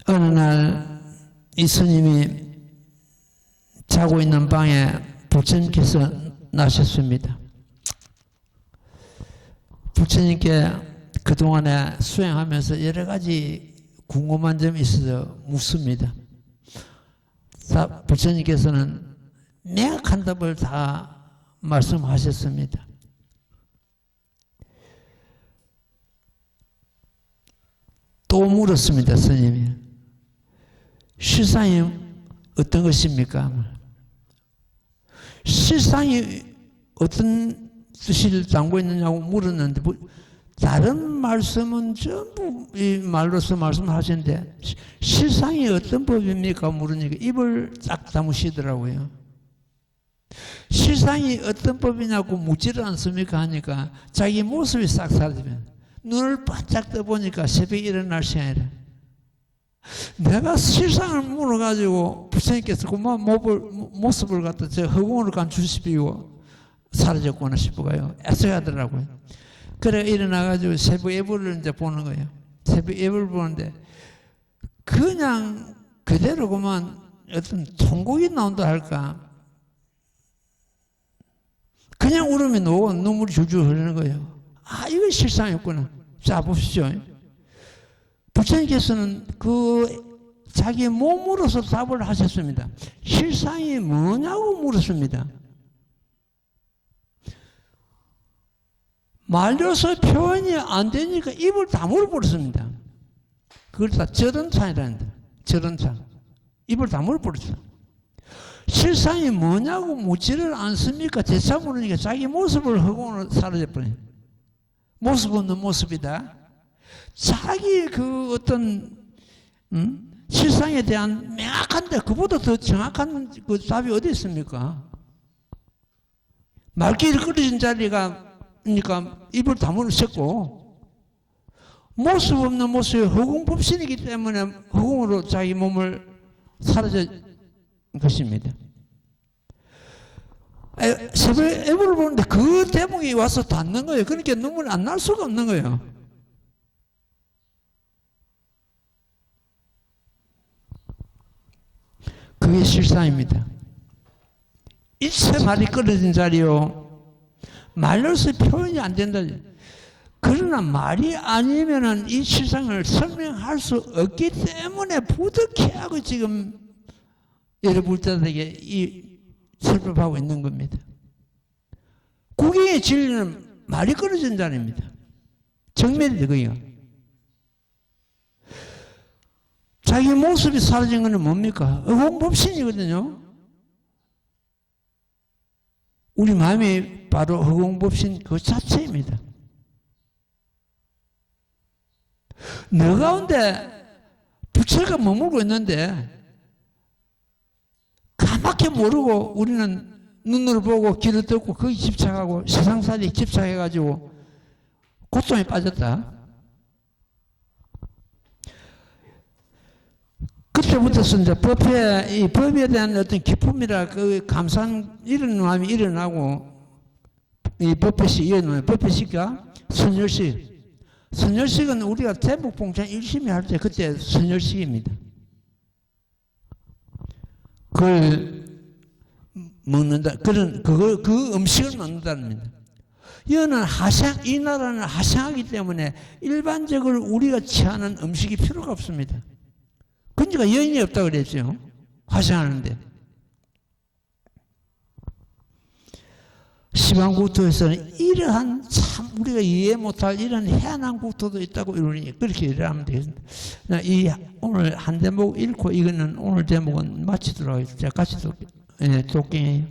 어느 날 이 스님이 자고 있는 방에 부처님께서 나셨습니다. 부처님께 그동안에 수행하면서 여러 가지 궁금한 점이 있어서 묻습니다. 부처님께서는 명확한 답을 다 말씀하셨습니다. 또 물었습니다. 스님이. 실상이 어떤 것입니까? 실상이 어떤 뜻을 담고 있느냐고 물었는데 다른 말씀은 전부 이 말로서 말씀하시는데 실상이 어떤 법입니까? 물으니까 입을 딱 다무시더라고요. 실상이 어떤 법이냐고 묻지를 않습니까? 하니까 자기 모습이 싹 사라지면 눈을 바짝 떠보니까 새벽에 일어날 시간이라 내가 실상을 물어가지고 부처님께서 그만 모습을 갖다 저 허공으로 감추시비고 사라졌구나 싶어가요. 애써하더라고요. 그래 일어나가지고 새벽 예불을 이제 보는 거예요. 새벽 예불 보는데 그냥 그대로 그만 어떤 통곡이 나온다 할까. 그냥 울음이 나오고 눈물이 줄줄 흐르는 거예요. 아, 이거 실상이었구나. 자, 보십시오. 부처님께서는 그 자기 몸으로서 답을 하셨습니다. 실상이 뭐냐고 물었습니다. 말려서 표현이 안 되니까 입을 다물어 버렸습니다. 그걸 다 절은찬이라는데, 절은찬. 입을 다물어 버렸어. 실상이 뭐냐고 묻지를 않습니까? 재차 물으니까 자기 모습을 허공으로 사라져 버려요. 모습 없는 모습이다. 자기 그 어떤 실상에 대한 명확한데 그보다 더 정확한 그 답이 어디 있습니까? 말귀를 끊어진 자리가 그러니까 입을 다물으셨고 모습 없는 모습이 허공법신이기 때문에 허공으로 자기 몸을 사라져 것입니다. 새벽 애부를 보는데 그 대목이 와서 닿는 거예요. 그러니까 눈물이 안 날 수가 없는 거예요. 그게 실상입니다. 일체 말이 끊어진 자리요. 말로서 표현이 안 된다. 그러나 말이 아니면은 이 실상을 설명할 수 없기 때문에 부득이 하고 지금 여러분들에게 이 설법하고 있는 겁니다. 구경의 진리는 말이 끊어진 자리입니다. 정면이 되고요. 자기 모습이 사라진 것은 뭡니까? 허공법신이거든요. 우리 마음이 바로 허공법신 그 자체입니다. 너 가운데 부처가 머물고 있는데 까맣게 모르고 우리는 눈으로 보고 귀를 듣고 거기 집착하고 세상살이에 집착해가지고 고통에 빠졌다. 그때부터서 이제 이 법에 대한 어떤 기쁨이라 그 감사한 이런 마음이 일어나고 이 법회식, 이런 법회식과 선열식. 선열식은 우리가 대목봉창 열심히 할 때 그때 선열식입니다. 그걸 먹는다. 그 음식을 먹는다는 겁니다. 이 나라는 하생하기 때문에 일반적으로 우리가 취하는 음식이 필요가 없습니다. 근지가 여인이 없다고 그랬죠. 화생하는데. 시방국토에서는 이러한 참 우리가 이해 못할 이런 해안한 국토도 있다고 이러니 그렇게 이해하면 되겠습니다. 오늘 한 대목 읽고 이거는 오늘 대목은 마치도록 하겠습니다. 같이 독경해요.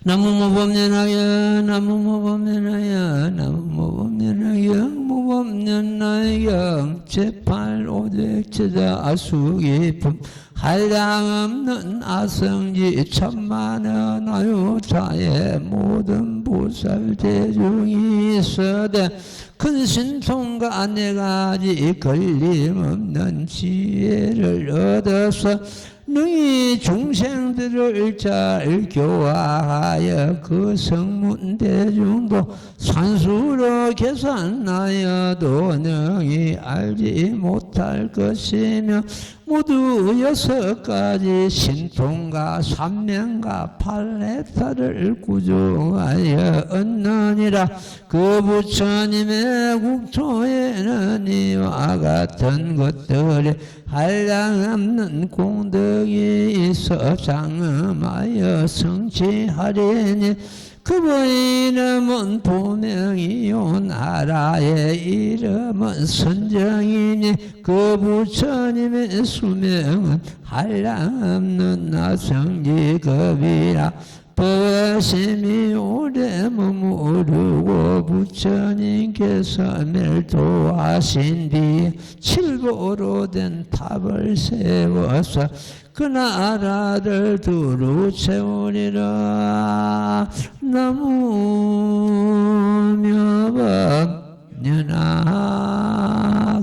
나무모범년하여 나무모범년하여 나무모범년하여 무범년하여 제8,500제자 아수기품 한량없는 아성지 천만원 아유자의 모든 보살 대중이 있어대 큰 신통과 네가지 걸림없는 지혜를 얻어서 너희 중생들을 잘 교화하여 그 성문 대중도 산수로 계산하여도 너희 알지 못할 것이며 모두 6가지 신통과 삼명과 8헥타를 구중하여 얻느니라. 그 부처님의 국토에는 이와 같은 것들이 한량없는 공덕이 있어 장엄하여 성취하리니 그분의 이름은 보명이요 나라의 이름은 선정이니 그 부처님의 수명은 한량없는 나성지급이라. 법심이 오래 머무르고 부처님께서 멸도하신 뒤 칠보로 된 탑을 세워서 그 나라를 두루 채우리라.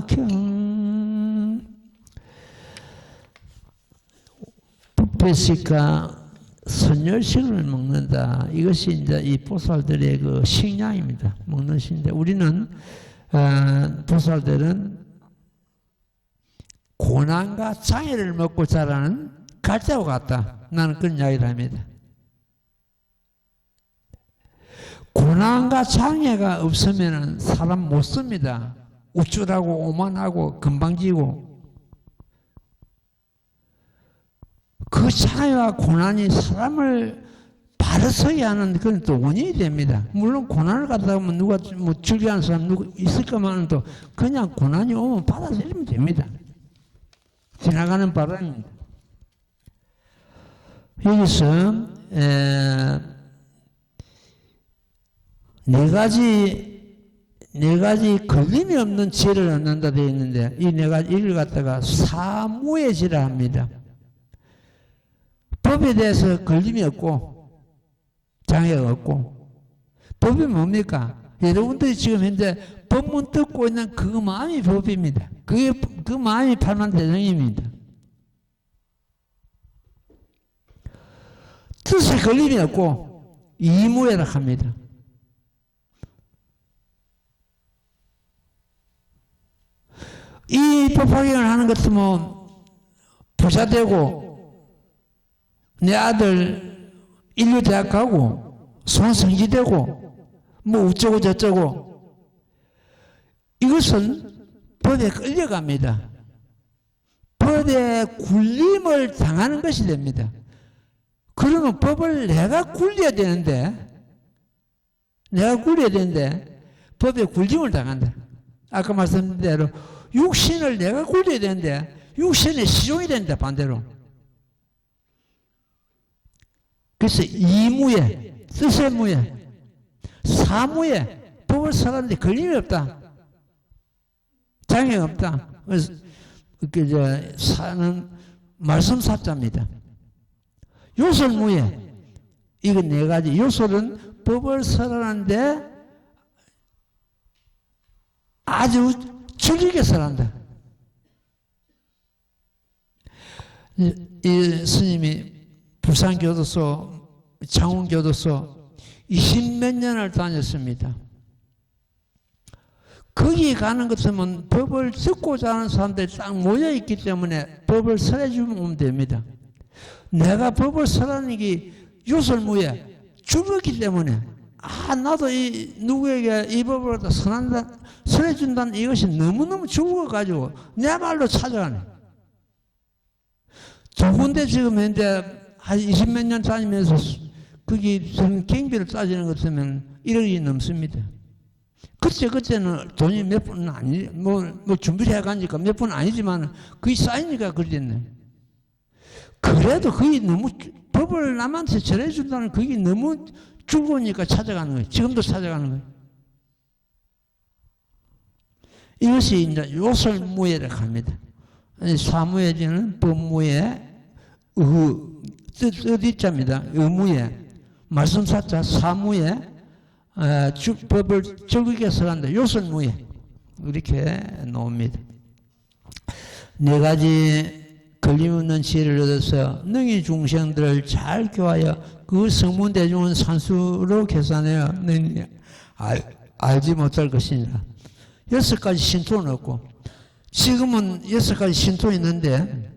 나무묘법연학형 부패시가 선열식을 먹는다. 이것이 이제 이 보살들의 그 식량입니다. 먹는 식인데 우리는 보살들은 고난과 장애를 먹고 자라는 갈대와 같다. 나는 그런 이야기를 합니다. 고난과 장애가 없으면 사람 못 씁니다. 우쭐하고 오만하고 건방지고 그 장애와 고난이 사람을 바로 서게 하는 그런 또 원인이 됩니다. 물론 고난을 갖다 보면 누가 뭐 즐겨하는 사람 누구 있을 것만은 또 그냥 고난이 오면 받아들이면 됩니다. 지나가는 바람입니다. 여기서 네 가지 걸림이 없는 지혜를 얻는다 되어 있는데 이 네 가지 이를 갖다가 사무의 지라 합니다. 법에 대해서 걸림이 없고 장애가 없고 법이 뭡니까? 여러분들이 지금 현재 법문 듣고 있는 그 마음이 법입니다. 그 마음이 팔만대장입니다. 뜻에 걸림이 없고 이무에라 합니다. 이 법화경을 하는 것 같으면 부자 되고 내 아들 인류대학 가고 손성지되고 뭐 어쩌고 저쩌고 이것은 법에 끌려갑니다. 법에 굴림을 당하는 것이 됩니다. 그러면 법을 내가 굴려야 되는데 법에 굴림을 당한다. 아까 말씀드린 대로 육신을 내가 굴려야 되는데 육신의 시종이 된다. 반대로. 그래서 이무에, 뜻의 무에, 사무에 법을 설하는데 걸림이 없다. 장애가 없다. 그래서 사는 말씀 사자입니다. 요설무에 이건 네 가지. 요설은 법을 설하는데 아주 즐기게 설한다. 이 스님이 부산교도소, 창원교도소 20몇 년을 다녔습니다. 거기 가는 것은 법을 듣고자 하는 사람들이 딱 모여있기 때문에 법을 설해주면 됩니다. 내가 법을 설하는 게 요설무에 죽었기 때문에 나도 누구에게 이 법을 설해준다는 이것이 너무너무 죽어가지고 내 말로 찾아가네. 두 군데 지금 현재 한 20몇 년 다니면서 거기 경비를 따지는 것 같으면 1억이 넘습니다. 그때는 돈이 몇 푼은 뭐 준비를 해가니까 몇 푼은 아니지만 그게 쌓이니까 그랬네. 그래도 그게 너무 법을 남한테 전해준다는 그게 너무 즐거우니까 찾아가는 거예요. 지금도 찾아가는 거예요. 이것이 이제 요설무예라고 합니다. 사무예지는 법무예, 뜻입니다. 의무예, 말씀사자, 사무예, 법을 즐기게 써간다. 요설무예. 이렇게 나옵니다. 네 가지 걸림없는 지혜를 얻어서 능히 중생들을 잘 교하여 그 성문대중은 산수로 계산하여 능히 알지 못할 것이니라. 6가지 신통은 없고, 지금은 6가지 신통이 있는데,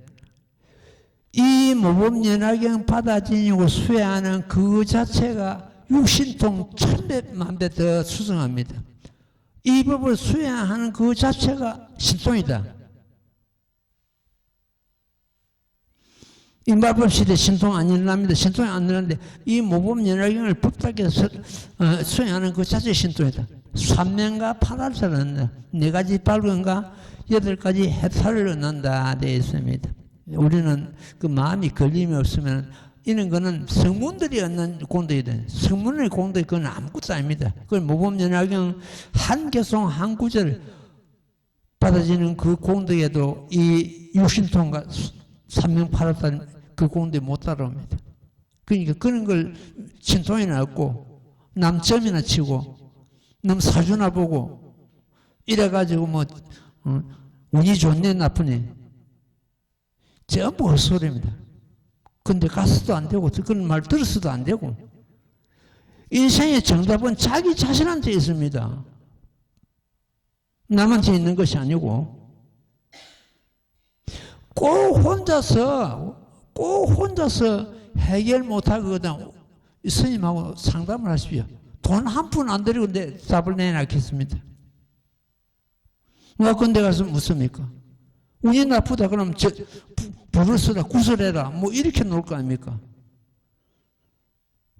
이 모범연화경 받아지니고 수행하는 그 자체가 육신통 1000배만배 더 수승합니다. 이 법을 수행하는 그 자체가 신통이다. 인발법 시대 신통 안 일어납니다. 신통이 안 일어나는데 이 모범연화경을 법답게 수행하는 그 자체가 신통이다. 삼면과 팔알살을 얻는다. 4가지 밝은가 8가지 해탈을 얻는다 되어 있습니다. 우리는 그 마음이 걸림이 없으면 이런 거는 성문들이 얻는 공덕이다. 성문의 공덕이 그건 아무것도 아닙니다. 그건 모범연화경 한 개송 한 구절 받아지는 그 공덕에도 이 육신통과 삼명팔합단 그 공덕이 못 따라옵니다. 그러니까 그런 걸 신통이나 얻고 남점이나 치고 남 사주나 보고 이래가지고 뭐 운이 좋네 나쁘네 전부 헛소리입니다. 근데 가서도 안 되고 그런 말 들어서도 안 되고 인생의 정답은 자기 자신한테 있습니다. 남한테 있는 것이 아니고 꼭 혼자서 해결 못하거든 스님하고 상담을 하십시오. 돈 한 푼 안 들이고 내 답을 내놨겠습니다. 뭐 근데 가서 묻습니까? 운이 나쁘다 그러면 불을 쓰라 구슬해라 뭐 이렇게 놓을 거 아닙니까?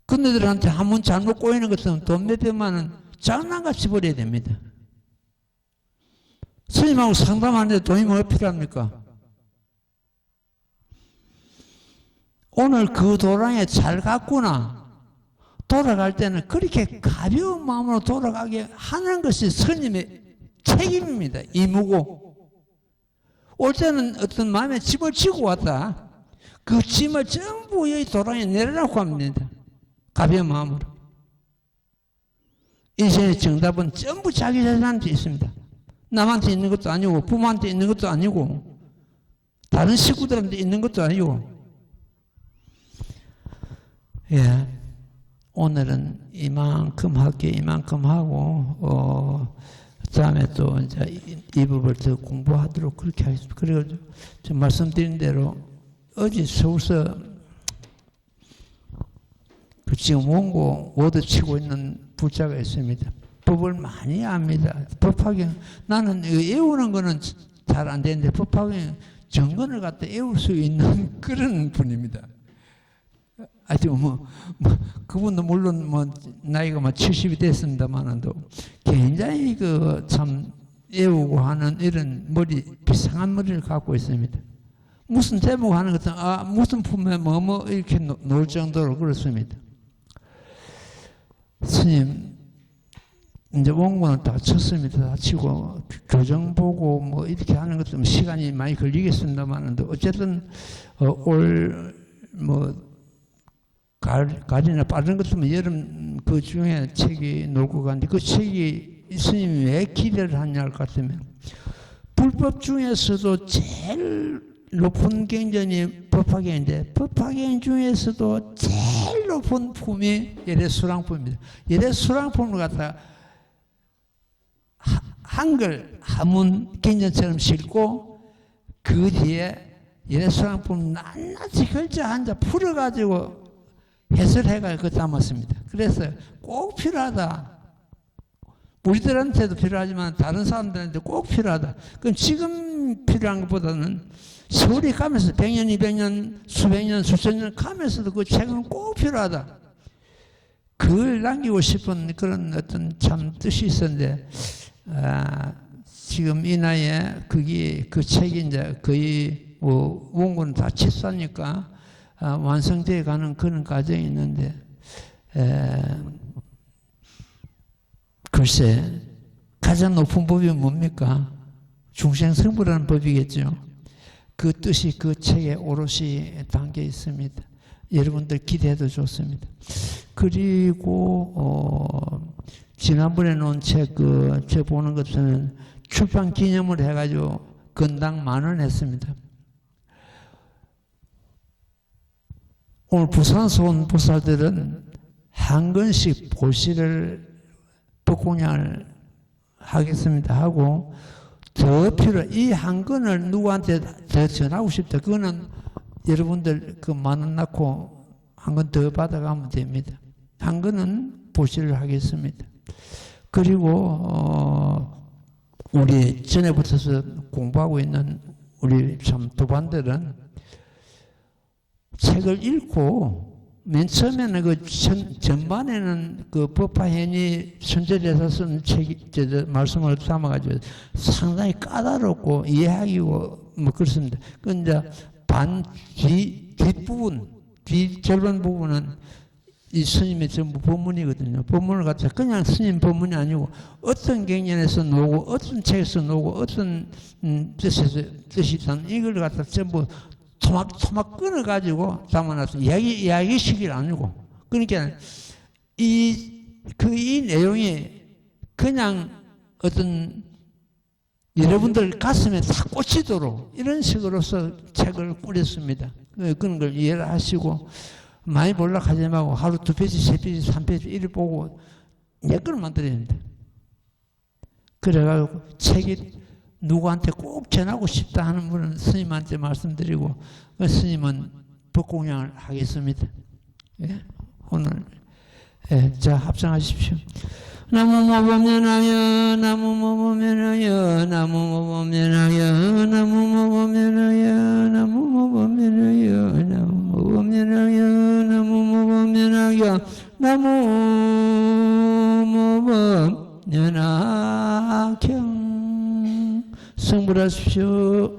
그네들한테 한 번 잘못 꼬이는 것은 돈 몇백만 원 장난같이 버려야 됩니다. 스님하고 상담하는데 돈이 뭐 필요합니까? 오늘 그 도랑에 잘 갔구나. 돌아갈 때는 그렇게 가벼운 마음으로 돌아가게 하는 것이 스님의 책임입니다. 이무고. 올 때는 어떤 마음에 짐을 지고 왔다. 그 짐을 전부 이 도랑에 내려놓고 합니다. 가벼운 마음으로. 인생의 정답은 전부 자기 자신한테 있습니다. 남한테 있는 것도 아니고 부모한테 있는 것도 아니고 다른 식구들한테 있는 것도 아니고 예, 오늘은 이만큼 할게 이만큼 하고 다음에 또 이제 이 법을 더 공부하도록 그렇게 하겠습니다. 그리고 좀 말씀드린 대로 어제 서울서 그 지금 원고 워드 치고 있는 부자가 있습니다. 법을 많이 압니다. 법학경 나는 외우는 거는 잘 안 되는데 법학경 정근을 갖다 외울 수 있는 그런 분입니다. 아주 그분도 물론 나이가 70이 됐습니다만도 굉장히 참 외우고 하는 이런 비상한 머리를 갖고 있습니다. 무슨 제목 하는 것은 무슨 품에 이렇게 놓을 정도로 그렇습니다. 스님 이제 원고는 다 쳤습니다. 다 치고 교정 보고 이렇게 하는 것도 시간이 많이 걸리겠습니다만도 어쨌든 가을이나 빠른 것도 여름 그 중에 책이 놀고 갔는데 그 책이 스님이 왜 기대를 하냐 할 것 같으면 불법 중에서도 제일 높은 경전이 법화경인데 법화경 중에서도 제일 높은 품이 예래수랑품입니다. 예래수랑품을 갖다가 한글 한문 경전처럼 싣고 그 뒤에 예래수랑품 낱낱이 글자 한자 풀어가지고 해설해가 그 담았습니다. 그래서 꼭 필요하다. 우리들한테도 필요하지만 다른 사람들한테 꼭 필요하다. 그럼 지금 필요한 것보다는 세월이 가면서 100년, 200년, 수백 년, 수천 년 가면서도 그 책은 꼭 필요하다. 그걸 남기고 싶은 그런 어떤 참 뜻이 있었는데 지금 이 나이에 그 책이 이제 거의 원고는 다 칠사니까 완성되어 가는 그런 과정이 있는데 글쎄 가장 높은 법이 뭡니까? 중생성부라는 법이겠죠. 그 뜻이 그 책에 오롯이 담겨 있습니다. 여러분들 기대해도 좋습니다. 그리고 지난번에 놓은 책 제가 보는 것은 출판 기념을 해가지고 건당 10,000원 했습니다. 오늘 부산서 온 보살들은 한 권씩 보시를 법공양을 하겠습니다 하고 더 이 한 권을 누구한테 더 전하고 싶다. 그거는 여러분들 그 10,000원 낳고 한 권 더 받아가면 됩니다. 한 권은 보시를 하겠습니다. 그리고 우리 전에부터 공부하고 있는 우리 참 도반들은 책을 읽고 맨 처음에는 그 전반에는 그 법화현이 선절해서 쓴 책이 말씀을 삼아가지고 상당히 까다롭고 이해하기고 뭐 그렇습니다. 그런데 뒷부분, 절반 부분은 이 스님의 전부 법문이거든요. 법문을 갖다 그냥 스님 법문이 아니고 어떤 경전에서 나오고 어떤 책에서 나오고 어떤 뜻이 있다는 이걸 갖다 전부 토막 끊어가지고 담아놨어. 이야기식이 아니고. 그러니까 이 내용이 그냥 어떤 여러분들 가슴에 탁 꽂히도록 이런 식으로서 책을 꾸렸습니다. 그런 걸 이해를 하시고 많이 몰락하지 말고 하루 2페이지, 3페이지, 3페이지 이를 보고 몇 권을 만들어야 됩니다. 그래가지고 책이 누구한테 꼭 전하고 싶다 하는 분은 스님한테 말씀드리고 그 스님은 법공양을 하겠습니다. 예? 오늘 자 합장하십시오. 나무모범면하여 나무모범면하여 나무모범면하여 나무모범면하여 나무모범면하여 나무모범면하여 나무모범면하여 나무모범면하경 성불하십시오.